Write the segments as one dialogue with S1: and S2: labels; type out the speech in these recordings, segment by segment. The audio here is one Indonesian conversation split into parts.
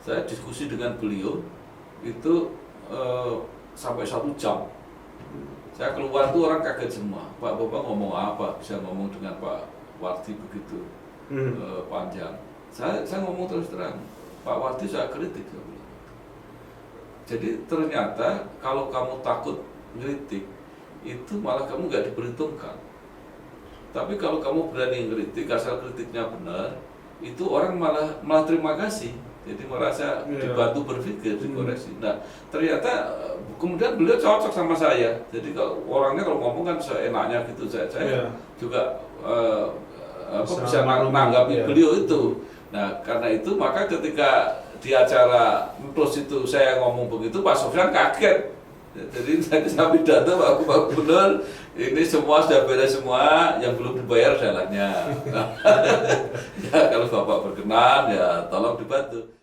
S1: saya diskusi dengan beliau itu sampai 1 jam. Saya keluar tuh orang kaget semua. Pak Bapak ngomong apa? Bisa ngomong dengan Pak Wardi begitu panjang. Saya ngomong terus terang, Pak Wardi saya kritik. Jadi ternyata kalau kamu takut ngeritik, itu malah kamu nggak diperhitungkan. Tapi kalau kamu berani ngeritik, asal kritiknya benar, itu orang malah terima kasih. Jadi merasa dibantu berpikir, dikoreksi. Nah, ternyata kemudian beliau cocok sama saya. Jadi kalau orangnya kalau ngomong kan seenaknya gitu, saya juga bisa menanggapi beliau itu. Nah, karena itu maka ketika di acara terus itu saya ngomong begitu, Pak Sofyan kaget. Jadi saya pidato, Pak Gubernur, ini semua sudah beres semua, yang belum dibayar jalannya. Ya kalau Bapak berkenan, ya tolong dibantu.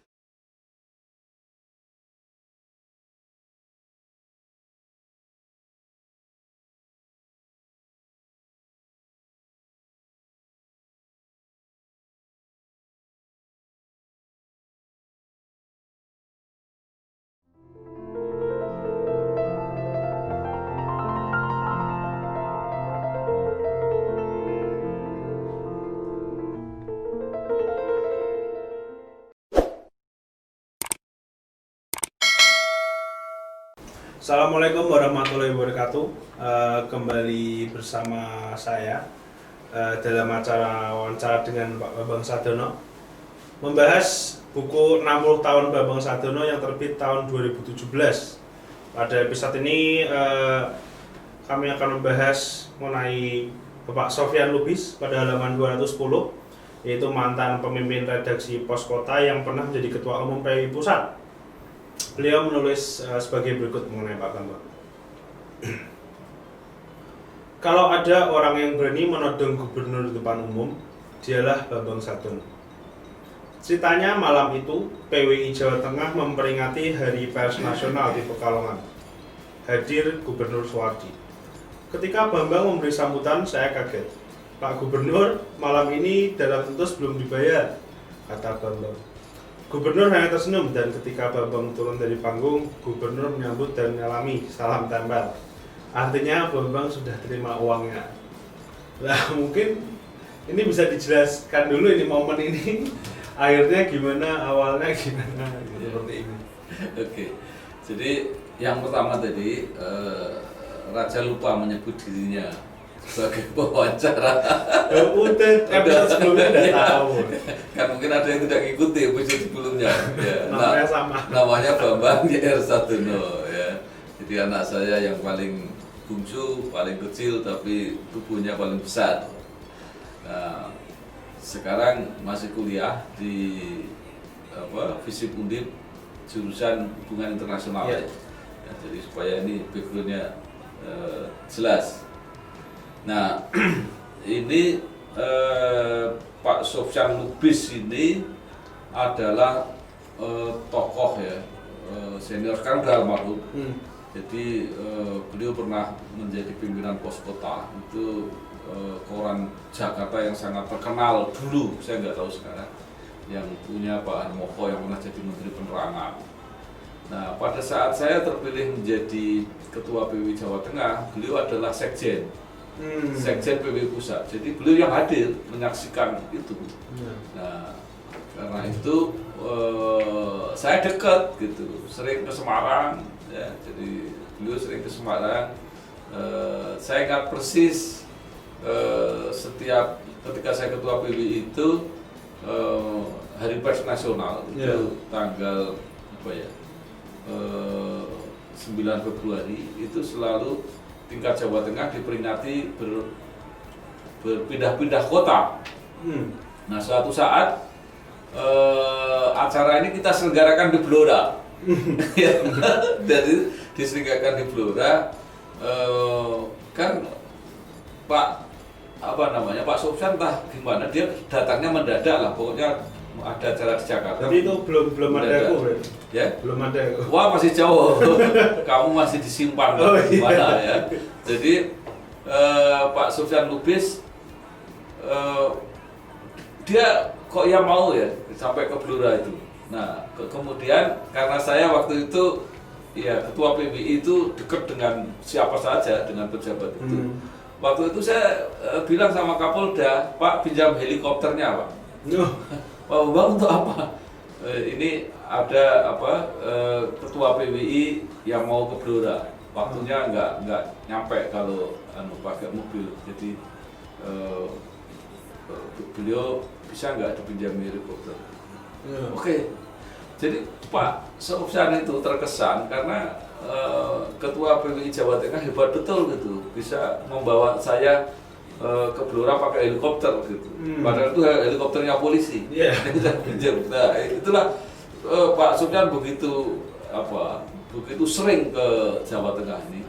S2: Assalamualaikum warahmatullahi wabarakatuh. Kembali bersama saya dalam acara wawancara dengan Pak Bambang Sadono, membahas buku 60 tahun Bambang Sadono yang terbit tahun 2017. Pada episode ini kami akan membahas mengenai Bapak Sofyan Lubis pada halaman 210, yaitu mantan pemimpin redaksi Pos Kota yang pernah menjadi Ketua Umum PWI Pusat. Beliau menulis sebagai berikut mengenai Pak Bambang. Kalau ada orang yang berani menodong gubernur di depan umum, dialah Bambang Sadono. Ceritanya malam itu PWI Jawa Tengah memperingati Hari Pers Nasional di Pekalongan. Hadir Gubernur Suwardi. Ketika Bambang memberi sambutan, saya kaget. Pak Gubernur, malam ini dalam tentus belum dibayar, kata Bambang. Gubernur hanya tersenyum, dan ketika Bambang turun dari panggung, Gubernur menyambut dan menyalami, salam tempel. Artinya Bambang sudah terima uangnya. Nah, mungkin ini bisa dijelaskan dulu ini momen ini akhirnya gimana, awalnya gimana, seperti ini.
S1: Oke, jadi yang pertama tadi Raja lupa menyebut dirinya sebagai pewawancara.
S2: Udah episode sebelumnya udah tahu.
S1: Kan mungkin ada yang tidak ngikuti episode sebelumnya. Ya.
S2: Namanya sama.
S1: Namanya Bambang JR Sadono, ya. Jadi anak saya yang paling bungsu, paling kecil tapi tubuhnya paling besar. Nah, sekarang masih kuliah di FISIP Undip jurusan Hubungan Internasional.
S2: Ya.
S1: Ya, jadi supaya ini backgroundnya jelas. Nah, ini Pak Sofyan Lubis ini adalah tokoh ya, senior, sekarang udah almarhum. Jadi beliau pernah menjadi pimpinan Pos Kota, itu koran Jakarta yang sangat terkenal dulu, saya nggak tahu sekarang, yang punya Pak Harmoko yang pernah jadi Menteri Penerangan. Nah, pada saat saya terpilih menjadi Ketua PWI Jawa Tengah, beliau adalah Sekjen. Sekjen PWI Pusat, jadi beliau yang hadir menyaksikan itu. Nah, karena itu saya dekat gitu, sering ke Semarang, ya. Jadi beliau sering ke Semarang. Saya ingat persis setiap ketika saya Ketua PWI itu Hari Pers Nasional itu tanggal 9 Februari itu selalu tingkat Jawa Tengah diperingati berpindah-pindah kota. Nah, suatu saat acara ini kita selenggarakan di Blora. Jadi diselenggarakan di Blora, kan Pak Sofyan entah gimana dia datangnya mendadak lah, pokoknya ada acara di Jakarta.
S2: Tapi itu belum ada aku, berarti?
S1: Ya?
S2: Belum ada aku.
S1: Wah, masih jauh. Kamu masih disimpan gimana ya? Jadi Pak Sofyan Lubis dia kok ya mau ya sampai ke Blora itu. Nah, kemudian karena saya waktu itu ya ketua PBI itu dekat dengan siapa saja, dengan pejabat itu. Waktu itu saya bilang sama Kapolda, Pak pinjam helikopternya Pak. Pak Bambang untuk apa? Ini ada ketua PBI yang mau ke Blora. Waktunya nggak nyampe kalau pakai mobil. Jadi beliau bisa nggak dipinjam helikopter? Oke. Jadi Pak Sofyan itu terkesan karena ketua PBI Jawa Tengah hebat betul gitu, bisa membawa saya ke Blora pakai helikopter gitu. Padahal itu helikopternya polisi. Nah, itulah Pak Sofyan begitu sering ke Jawa Tengah ini.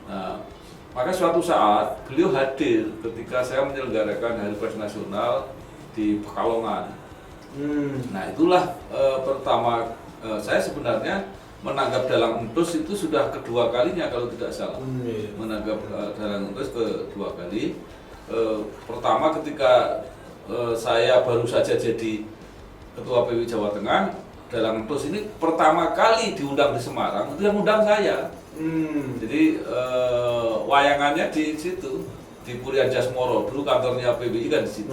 S1: Nah, maka suatu saat beliau hadir ketika saya menyelenggarakan Hari Pers Nasional di Pekalongan. Nah itulah pertama saya sebenarnya menanggap dalang entus itu sudah kedua kalinya kalau tidak salah. Menanggap dalang entus kedua kali. Pertama ketika saya baru saja jadi ketua PBI Jawa Tengah, dalang entus ini pertama kali diundang di Semarang, itu yang undang saya. Jadi wayangannya di situ, di Purian Jasmoro, dulu kantornya PBI kan di situ.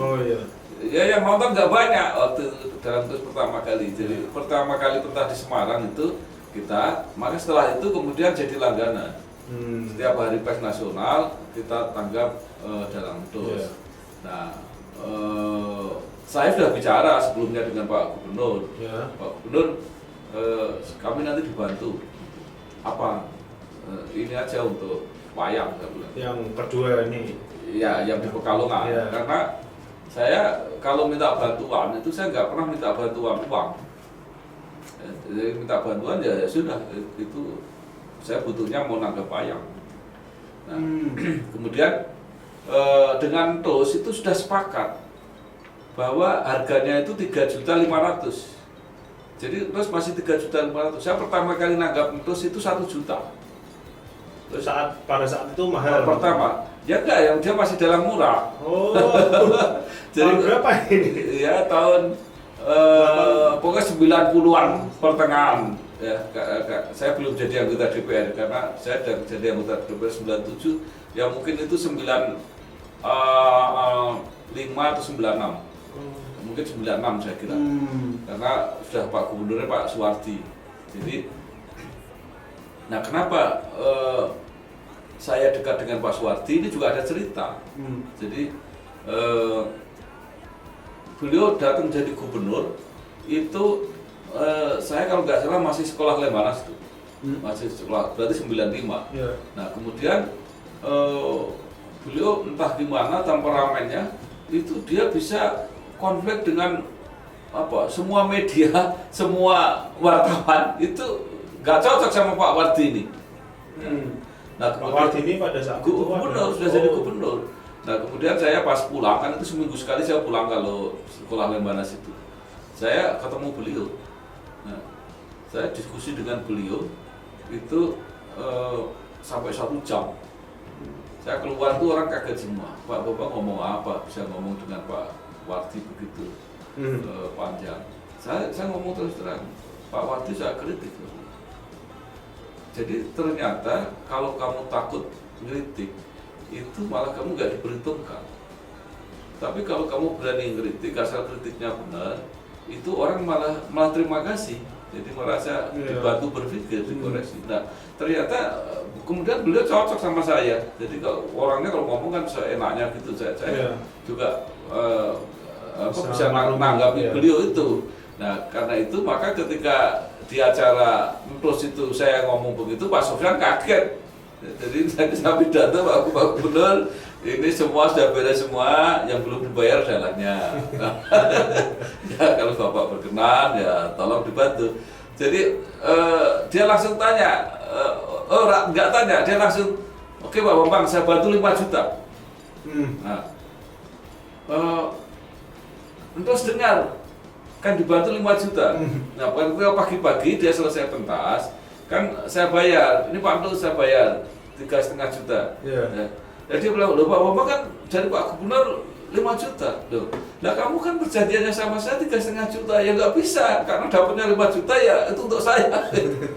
S1: Ya yang nonton nggak banyak waktu dalam terus pertama kali. Jadi pertama kali pernah di Semarang itu kita, maka setelah itu kemudian jadi langganan. Setiap Hari Pers Nasional kita tanggap dalam terus. Nah, saya sudah bicara sebelumnya dengan Pak Gubernur. Pak Gubernur, kami nanti dibantu apa? Ini aja untuk wayang.
S2: Yang kedua ini.
S1: Ya, yang di Pekalongan. Karena saya kalau minta bantuan itu saya nggak pernah minta bantuan uang. Jadi minta bantuan ya sudah, itu saya butuhnya mau nanggap wayang. Nah, kemudian dengan TOS itu sudah sepakat bahwa harganya itu 3.500.000. Jadi TOS masih 3.500.000. Saya pertama kali nanggap TOS itu 1 juta.
S2: Terus pada saat itu mahal.
S1: Pertama, ya enggak, yang dia masih dalam murah.
S2: Jadi tahun berapa ini?
S1: Ya tahun pokoknya 90-an pertengahan. Ya, saya belum jadi anggota DPR karena saya jadi anggota DPR 97. Ya mungkin itu 95 atau 96. Mungkin 96 saya kira. Karena sudah Pak Gubernurnya Pak Suwardi. Jadi nah kenapa saya dekat dengan Pak Suwardi ini juga ada cerita. Jadi beliau datang jadi gubernur itu saya kalau nggak salah masih sekolah Lemhanas tuh, masih sekolah berarti 95. Nah kemudian beliau entah gimana temperamennya itu dia bisa konflik dengan semua media, semua wartawan itu nggak cocok sama Pak Wardi ini. Nah
S2: Pak Wardi ini pada saat
S1: gubernur sudah jadi gubernur. Nah kemudian saya pas pulang, kan itu seminggu sekali saya pulang kalau sekolah Lemhanas itu. Saya ketemu beliau. Nah, saya diskusi dengan beliau itu sampai 1 jam. Saya keluar tuh orang kaget semua. Pak Bapak ngomong apa? Bisa ngomong dengan Pak Wardi begitu panjang. Saya ngomong terus terang, Pak Wardi saya kritik. Jadi ternyata kalau kamu takut kritik, itu malah kamu nggak diperhitungkan. Tapi kalau kamu berani kritik, asal kritiknya benar, itu orang malah terima kasih. Jadi merasa dibantu berpikir, dikoreksi. Nah ternyata kemudian beliau cocok sama saya. Jadi kalau orangnya kalau ngomong kan seenaknya gitu, saya juga bisa menanggapi beliau itu. Nah karena itu maka ketika di acara terus itu saya ngomong begitu, Pak Sofyan kaget. Jadi saya pidato Pak Gubernur, ini semua sudah beres semua, yang belum dibayar dalangnya. Ya kalau Bapak berkenan ya tolong dibantu. Jadi dia langsung tanya, nggak tanya, dia langsung, oke Pak Bambang saya bantu 5 juta. Nah, terus dengar, kan dibantu 5 juta. Nah pagi-pagi dia selesai pentas, kan saya bayar, ini Pak Antus saya bayar 3,5 juta. Jadi dia bilang, loh Pak Bambang kan dari Pak Gubernur 5 juta. Loh, lah kamu kan perjanjiannya sama saya 3,5 juta, ya nggak bisa, karena dapatnya 5 juta ya itu untuk saya.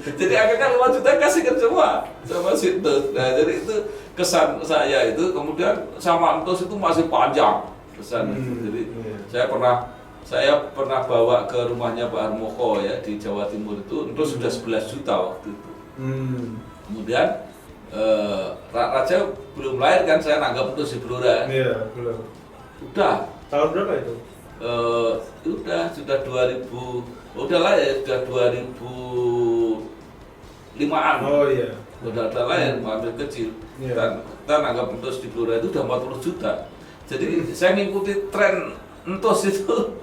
S1: Jadi akhirnya 5 juta kasihkan semua sama situ. Nah jadi itu kesan saya itu, kemudian sama Entus itu masih panjang kesan itu. Jadi saya pernah bawa ke rumahnya Pak Harmoko ya di Jawa Timur itu, Entus sudah 11 juta waktu itu. Kemudian Raja belum lahir kan, saya nanggap Entus di Blora.
S2: Iya, belum.
S1: Udah.
S2: Tahun berapa itu?
S1: Sudah 2000, udah lah ya, sudah 2005-an.
S2: Oh iya.
S1: Udah lahir, ambil kecil.
S2: Iya.
S1: Kita nanggap Entus di Blora itu udah 40 juta. Jadi saya ngikuti tren Entus itu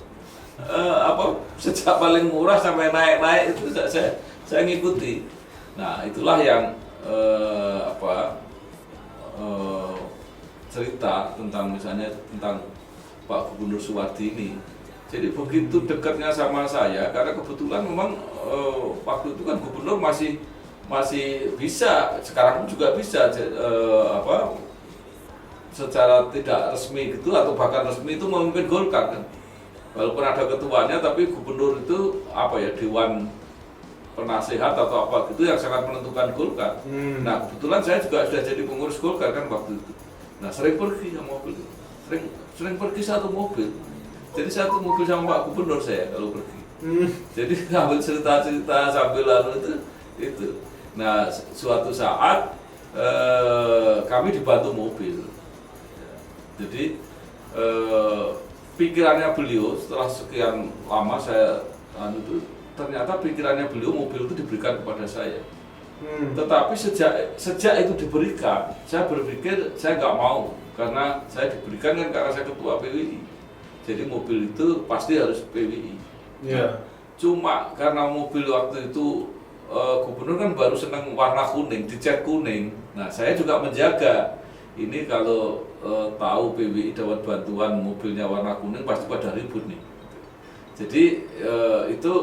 S1: sejak paling murah sampai naik itu saya ngikuti. Nah itulah yang cerita tentang misalnya tentang Pak Gubernur Suwardi ini. Jadi begitu dekatnya sama saya, karena kebetulan memang waktu itu kan gubernur masih bisa, sekarang juga bisa secara tidak resmi gitu atau bahkan resmi itu memimpin Golkar kan. Walaupun ada ketuanya, tapi gubernur itu dewan penasehat atau apa gitu yang sangat menentukan Golkar. Nah kebetulan saya juga sudah jadi pengurus Golkar kan waktu itu. Nah sering pergi sama mobil, sering pergi satu mobil. Jadi satu mobil sama Pak Gubernur saya kalau pergi. Jadi sambil cerita-cerita sambil lalu itu. Nah suatu saat kami dibantu mobil. Jadi pikirannya beliau setelah sekian lama saya ternyata pikirannya beliau mobil itu diberikan kepada saya. Tetapi sejak itu diberikan, saya berpikir saya nggak mau, karena saya diberikan kan karena saya ketua PWI. Jadi mobil itu pasti harus PWI.
S2: Yeah.
S1: Cuma karena mobil waktu itu gubernur kan baru senang warna kuning, dicat kuning. Nah saya juga menjaga. Ini kalau tahu PWI dapat bantuan mobilnya warna kuning pasti pada ribut nih. Jadi itu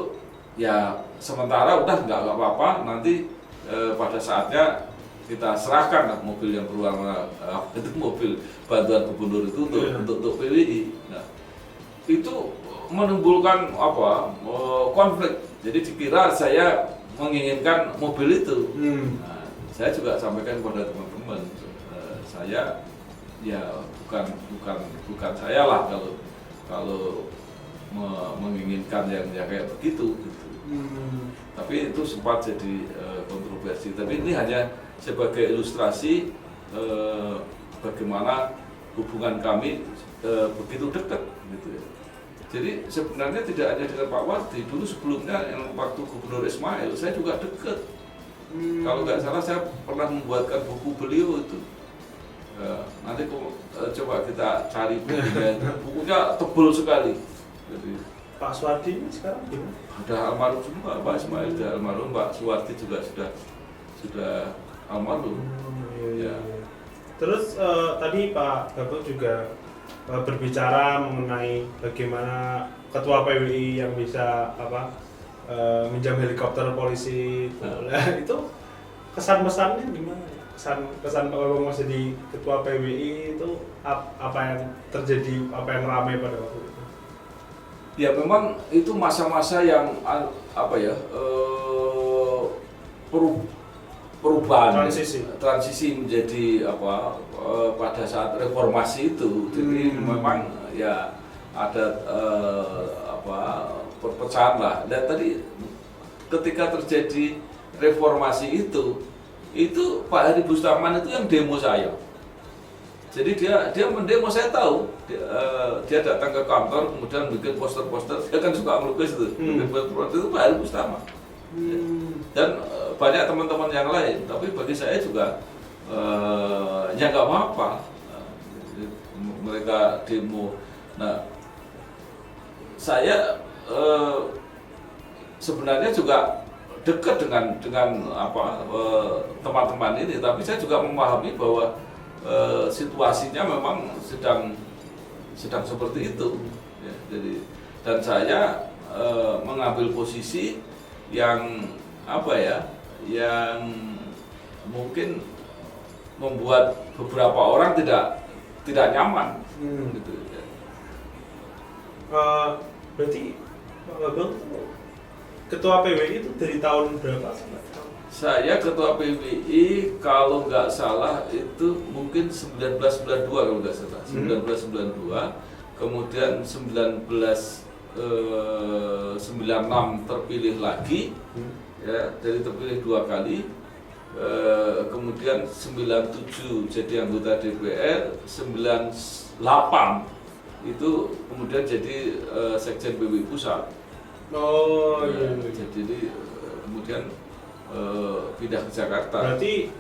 S1: ya sementara udah nggak apa-apa, nanti pada saatnya kita serahkan mobil yang berwarna itu mobil bantuan gubernur itu untuk PWI. Nah, itu menimbulkan konflik. Jadi dikira saya menginginkan mobil itu. Nah, saya juga sampaikan kepada teman-teman, saya ya bukan saya lah kalau menginginkan yang kayak begitu gitu. Tapi itu sempat jadi kontroversi. Tapi ini hanya sebagai ilustrasi bagaimana hubungan kami begitu dekat gitu ya. Jadi sebenarnya tidak hanya dengan Pak Wardi, dulu sebelumnya yang waktu Gubernur Ismail saya juga dekat. Kalau nggak salah saya pernah membuatkan buku beliau itu. Nanti coba kita cari bukunya. Bukunya tebal sekali. Jadi,
S2: Pak Suwardi ini sekarang gimana?
S1: Ada almarhum semua, Pak Ismail sudah almarhum, Pak Suwardi juga sudah almarhum.
S2: Iya. Terus tadi Pak Gabung juga berbicara mengenai bagaimana ketua PWI yang bisa minjam helikopter polisi. Itu kesan pesannya gimana? Kesan Pak Gabung masih di ketua PWI itu apa yang terjadi, apa yang ramai pada waktu itu?
S1: Ya memang itu masa-masa yang perubahan, transisi menjadi pada saat reformasi itu. Jadi memang ya ada perpecahan lah. Dan tadi ketika terjadi reformasi itu Pak Hadi Bustaman itu yang demo saya. Jadi dia mendemo, saya tahu dia datang ke kantor kemudian bikin poster-poster. Dia kan suka melukis itu, bikin poster itu Pak Hadi Bustaman. Dan banyak teman-teman yang lain, tapi bagi saya juga ya nggak apa-apa. Mereka demo. Nah, saya sebenarnya juga dekat dengan teman-teman ini, tapi saya juga memahami bahwa situasinya memang sedang seperti itu. Ya, jadi dan saya mengambil posisi yang yang mungkin membuat beberapa orang tidak nyaman gitu ya.
S2: Berarti Pak Bambang ketua PWI itu dari tahun berapa sampai tahun?
S1: Saya ketua PWI kalau nggak salah itu mungkin 1992 kalau nggak salah, 1992, kemudian 1996 terpilih lagi, ya, jadi terpilih 2 kali, kemudian 97 jadi anggota DPR, 98 itu kemudian jadi sekjen PWI pusat.
S2: Oh iya.
S1: Jadi kemudian pindah ke Jakarta.
S2: Berarti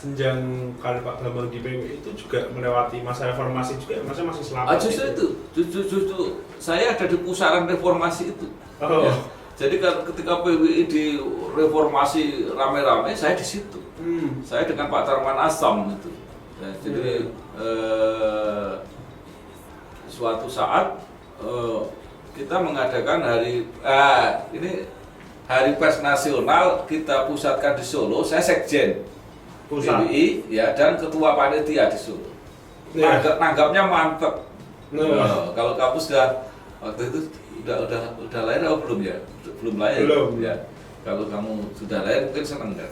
S2: jenjang karir Pak Bambang di PWI itu juga melewati masa reformasi juga, maksudnya masih selama
S1: Justru saya ada di pusaran reformasi itu.
S2: Oh.
S1: Ya. Jadi ketika PWI di reformasi rame-rame, saya di situ. Saya dengan Pak Tarman Asam itu. Ya, jadi suatu saat kita mengadakan Hari Pers Nasional kita pusatkan di Solo. Saya sekjen PWI ya, dan ketua panitia di Solo. Nanggapnya mantep. Kalau kamu sudah waktu itu udah lahir atau belum ya? Belum lahir.
S2: Belum.
S1: Ya. Kalau kamu sudah lahir mungkin seneng kan.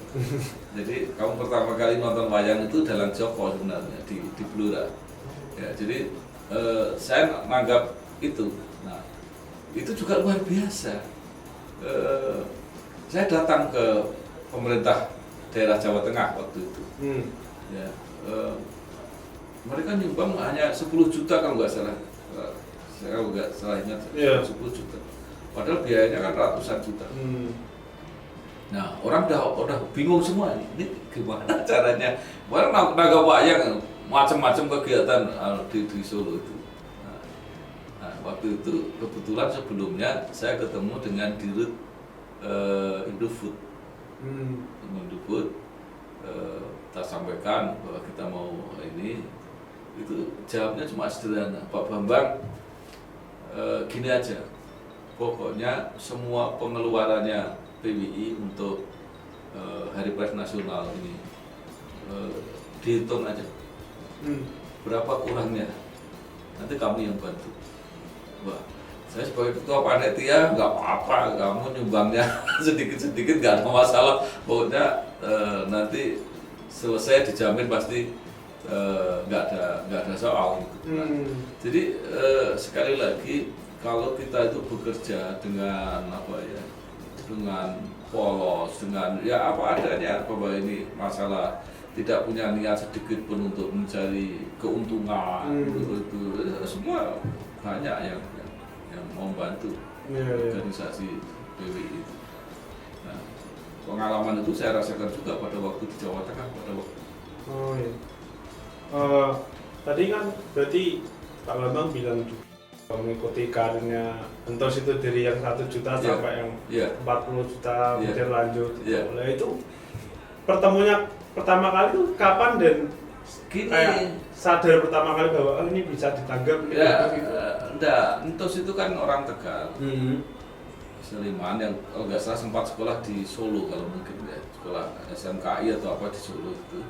S1: Jadi kamu pertama kali nonton wayang itu Dalang Joko sebenarnya di Blora. Ya, jadi saya menganggap itu. Nah, itu juga luar biasa. Saya datang ke pemerintah daerah Jawa Tengah waktu itu. Ya, mereka nyumbang hanya 10 juta kalau nggak salah. Saya kalau nggak salah ingat 10 juta. Padahal biayanya kan ratusan juta. Nah, orang udah bingung semua ini gimana caranya. Orang naga wayang macam-macam kegiatan di Solo itu. Nah, waktu itu kebetulan sebelumnya saya ketemu dengan Dirut Indofood. Indofood, kita sampaikan bahwa kita mau ini, itu jawabnya cuma sederhana, Pak Bambang, gini aja, pokoknya semua pengeluarannya PWI untuk Hari Pers Nasional ini dihitung aja, berapa kurangnya, nanti kami yang bantu. Wah, saya sebagai ketua panitia nggak apa-apa, kamu nyumbangnya sedikit-sedikit nggak ada masalah, pokoknya nanti selesai dijamin pasti nggak ada soal gitu. Jadi sekali lagi kalau kita itu bekerja dengan dengan polos, dengan ya apa adanya, bahwa ini masalah tidak punya niat sedikit pun untuk mencari keuntungan, itu semua banyak yang mau bantu organisasi PWI itu. Nah, pengalaman itu saya rasakan juga pada waktu di Jawa Tengah pada waktu.
S2: Oh iya. Tadi kan berarti Pak Bambang bilang mengikuti karirnya Entos itu dari yang 1 juta sampai yang 40 juta kemudian lanjut. Nah, itu pertemuannya pertama kali itu kapan dan kayak sadar pertama kali bahwa ini bisa ditanggap gitu.
S1: Entos itu kan orang Tegal. Seliman yang kalau nggak salah sempat sekolah di Solo, kalau mungkin ya, sekolah SMKI atau apa di Solo itu.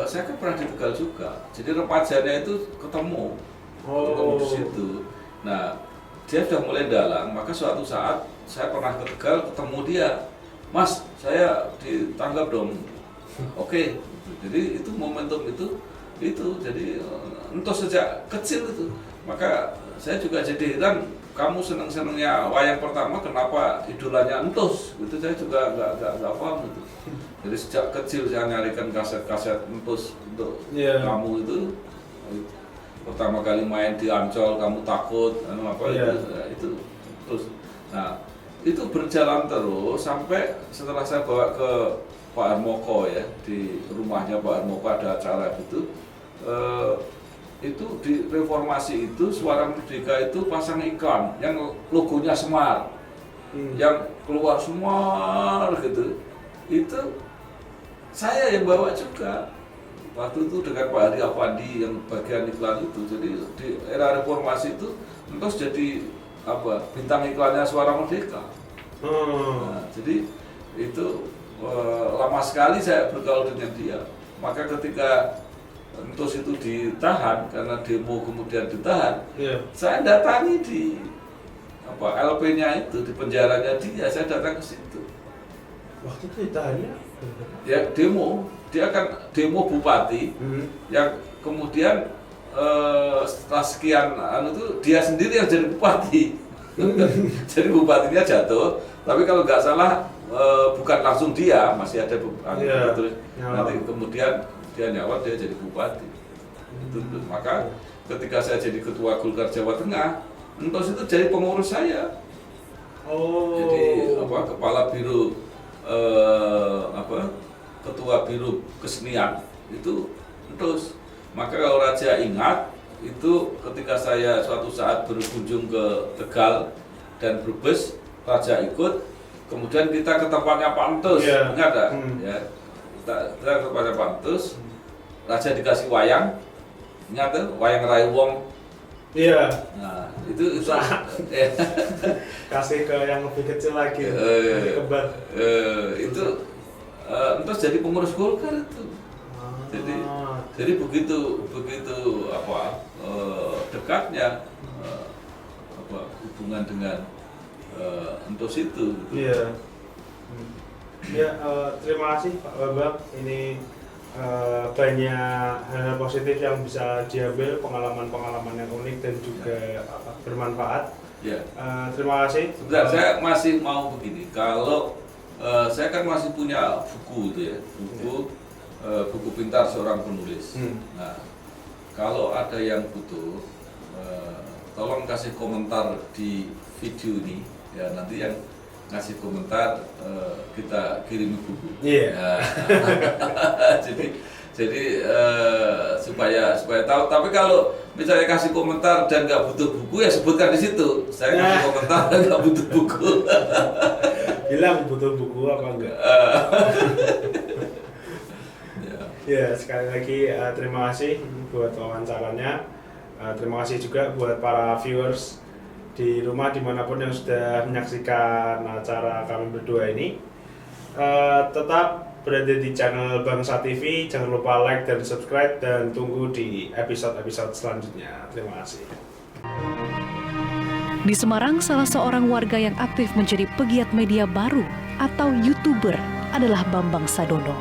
S1: Saya kan pernah di Tegal juga, jadi remajannya itu ketemu di situ. Nah, dia sudah mulai dalang, maka suatu saat saya pernah ke Tegal ketemu dia, Mas, saya ditanggap dong. Oke. Jadi itu momentum itu jadi Entos sejak kecil itu, maka saya juga jadi heran, kamu seneng-senengnya wayang pertama kenapa idolanya Entos gitu, saya juga nggak paham gitu. Jadi sejak kecil saya nyarikan kaset-kaset Entos untuk kamu itu pertama kali main di Ancol kamu takut itu terus. Nah, itu berjalan terus sampai setelah saya bawa ke Pak Harmoko ya, di rumahnya Pak Harmoko ada acara gitu. Itu di reformasi itu Suara Merdeka itu pasang iklan yang logonya Semar, yang keluar Semar gitu. Itu saya yang bawa juga waktu itu dengan Pak Hari Apandi yang bagian iklan itu. Jadi di era reformasi itu terus jadi bintang iklannya Suara Merdeka. Nah, jadi itu lama sekali saya bergaul dengan dia. Maka ketika Entus itu ditahan karena demo kemudian ditahan,
S2: Iya.
S1: saya datangi di LP-nya itu, di penjaranya dia, saya datang ke situ.
S2: Waktu itu ditahannya
S1: Ya demo, dia kan demo bupati yang kemudian setelah sekian itu dia sendiri yang jadi bupati. Jadi bupatinya jatuh, tapi kalau nggak salah bukan langsung dia, masih ada terus nanti kemudian dia nyawat, dia jadi bupati. Maka ketika saya jadi ketua Golkar Jawa Tengah, Entos itu jadi pengurus saya. Jadi kepala biro ketua biro kesenian itu Entos. Maka kalau Raja ingat itu ketika saya suatu saat berkunjung ke Tegal dan Brebes, Raja ikut, kemudian kita ke tempatnya Pak Entus, ingat tak? Ya, kita ke tempatnya Pak Entus, Raja dikasih wayang, ingat tuh, wayang Rai Wong.
S2: Iya.
S1: Nah, itu
S2: kasih ke yang lebih kecil lagi, lebih kembar.
S1: Itu Entus jadi pengurus Golkar itu. Jadi begitu dekatnya hubungan dengan Entus itu.
S2: Iya. Ya, terima kasih Pak Bambang. Ini banyak hal positif yang bisa diambil, pengalaman-pengalaman yang unik dan juga bermanfaat.
S1: Ya.
S2: Terima kasih.
S1: Sebentar, saya masih mau begini. Kalau saya kan masih punya buku itu ya, buku pintar seorang penulis. Nah, kalau ada yang butuh, tolong kasih komentar di video ini ya, nanti yang ngasih komentar kita kirimi buku.
S2: Iya.
S1: Ya. jadi supaya tahu. Tapi kalau misalnya kasih komentar dan nggak butuh buku ya sebutkan di situ. Saya kasih komentar dan nggak butuh buku.
S2: Bilang butuh buku apa enggak? Ya, sekali lagi terima kasih buat wawancaranya. Terima kasih juga buat para viewers di rumah dimanapun yang sudah menyaksikan acara kami berdua ini. Tetap berada di channel Bangsa TV, jangan lupa like dan subscribe, dan tunggu di episode-episode selanjutnya. Terima kasih.
S3: Di Semarang, salah seorang warga yang aktif menjadi pegiat media baru atau YouTuber adalah Bambang Sadono,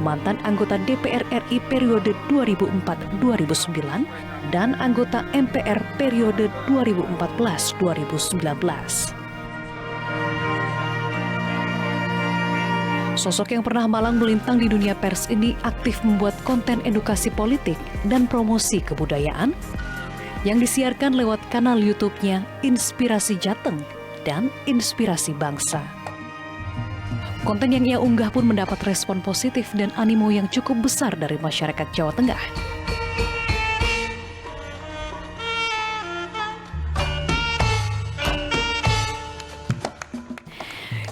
S3: mantan anggota DPR RI periode 2004-2009 dan anggota MPR periode 2014-2019. Sosok yang pernah malang melintang di dunia pers ini aktif membuat konten edukasi politik dan promosi kebudayaan yang disiarkan lewat kanal YouTube-nya Inspirasi Jateng dan Inspirasi Bangsa. Konten yang ia unggah pun mendapat respon positif dan animo yang cukup besar dari masyarakat Jawa Tengah.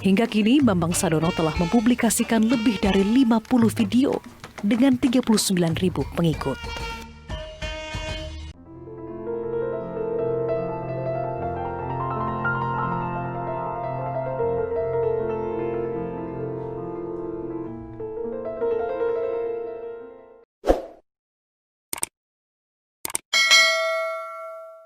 S3: Hingga kini, Bambang Sadono telah mempublikasikan lebih dari 50 video dengan 39.000 pengikut.